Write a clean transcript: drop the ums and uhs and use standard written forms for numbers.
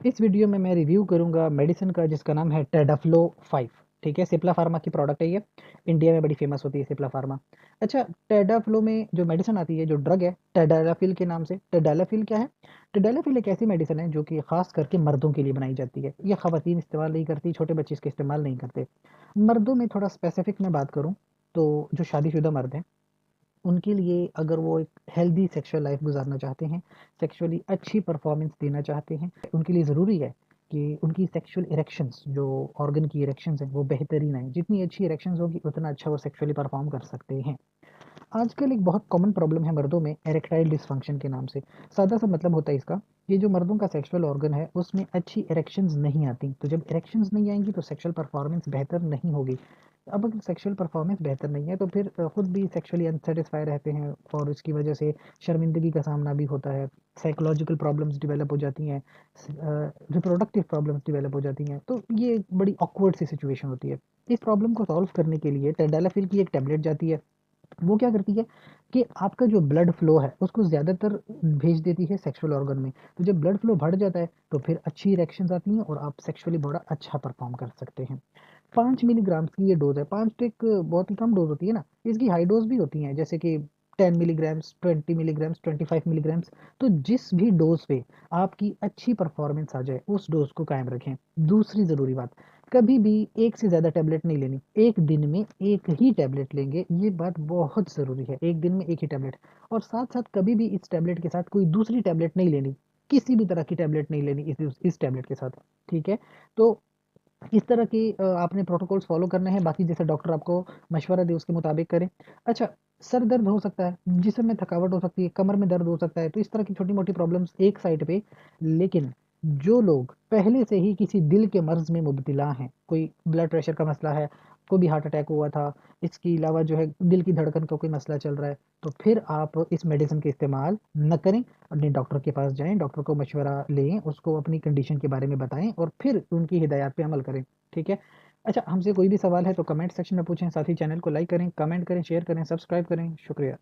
इस वीडियो में मैं रिव्यू करूंगा मेडिसिन का जिसका नाम है टेडाफ्लो 5। ठीक है, सिप्ला फार्मा की प्रोडक्ट है ये। इंडिया में बड़ी फेमस होती है सिप्ला फार्मा। अच्छा, टेडाफ्लो में जो मेडिसिन आती है, जो ड्रग है टेडालाफिल के नाम से। टेडालाफिल क्या है? टेडालाफिल एक ऐसी मेडिसिन है जो कि खास करके मर्दों के लिए बनाई जाती है। ये खवातीन इस्तेमाल नहीं करती, छोटे बच्चे इसके इस्तेमाल नहीं करते। मर्दों में थोड़ा स्पेसिफिक मैं बात करूँ तो जो शादीशुदा मर्द हैं उनके लिए, अगर वो एक हेल्दी सेक्सुअल लाइफ गुजारना चाहते हैं, सेक्सुअली अच्छी परफॉर्मेंस देना चाहते हैं, उनके लिए ज़रूरी है कि उनकी सेक्सुअल इरेक्शंस, जो ऑर्गन की इरेक्शंस हैं, वो बेहतरीन आए। जितनी अच्छी इरेक्शंस होगी उतना अच्छा वो सेक्सुअली परफॉर्म कर सकते हैं। आजकल एक बहुत कॉमन प्रॉब्लम है मर्दों में एरेक्टाइल डिसफंक्शन के नाम से। सादा सा मतलब होता है इसका, ये जो मर्दों का सेक्सुअल ऑर्गन है उसमें अच्छी इरेक्शंस नहीं आती। तो जब इरेक्शंस नहीं आएंगी तो सेक्सुअल परफॉर्मेंस बेहतर नहीं होगी। अब अगर सेक्सुअल परफॉर्मेंस बेहतर नहीं है तो फिर खुद भी सेक्सुअली अनसेटिस्फाई रहते हैं और इसकी वजह से शर्मिंदगी का सामना भी होता है। साइकोलॉजिकल प्रॉब्लम्स डेवलप हो जाती हैं, रिप्रोडक्टिव प्रॉब्लम्स डेवलप हो जाती हैं। तो ये एक बड़ी ऑकवर्ड सी सिचुएशन होती है। इस प्रॉब्लम को सॉल्व करने के लिए टेडालाफिल की एक टैबलेट जाती है। वो क्या करती है कि आपका जो ब्लड फ्लो है उसको ज़्यादातर भेज देती है सेक्सुअल ऑर्गन में। तो जब ब्लड फ्लो बढ़ जाता है तो फिर अच्छी इरेक्शंस आती हैं और आप सेक्सुअली बड़ा अच्छा परफॉर्म कर सकते हैं। 5 मिलीग्राम की ये डोज है। 5 तो एक बहुत ही कम डोज होती है ना। इसकी हाई डोज भी होती हैं, जैसे कि 10 मिलीग्राम्स, 20 मिलीग्राम्स, 25 मिलीग्राम्स। तो जिस भी डोज पे आपकी अच्छी परफॉर्मेंस आ जाए उस डोज को कायम रखें। दूसरी ज़रूरी बात, कभी भी एक से ज़्यादा टैबलेट नहीं लेनी। एक दिन में एक ही टैबलेट लेंगे, ये बात बहुत ज़रूरी है। एक दिन में एक ही टैबलेट। और साथ साथ कभी भी इस टैबलेट के साथ कोई दूसरी टैबलेट नहीं लेनी। किसी भी तरह की टैबलेट नहीं लेनी इस टैबलेट के साथ। ठीक है? तो इस तरह की आपने प्रोटोकॉल्स फॉलो करने हैं। बाकी जैसे डॉक्टर आपको मशवरा दे उसके मुताबिक करें। अच्छा, सर दर्द हो सकता है, जिस्म में थकावट हो सकती है, कमर में दर्द हो सकता है, तो इस तरह की छोटी मोटी प्रॉब्लम्स एक साइड पे। लेकिन जो लोग पहले से ही किसी दिल के मर्ज में मुब्तला हैं, कोई ब्लड प्रेशर का मसला है, कोई भी हार्ट अटैक हुआ था, इसके अलावा जो है दिल की धड़कन का कोई मसला चल रहा है, तो फिर आप इस मेडिसिन का इस्तेमाल न करें। अपने डॉक्टर के पास जाएं, डॉक्टर को मशवरा लें, उसको अपनी कंडीशन के बारे में बताएं और फिर उनकी हिदायत पे अमल करें। ठीक है? अच्छा, हमसे कोई भी सवाल है तो कमेंट सेक्शन में पूछें। साथ ही चैनल को लाइक करें, कमेंट करें, शेयर करें, सब्सक्राइब करें। शुक्रिया।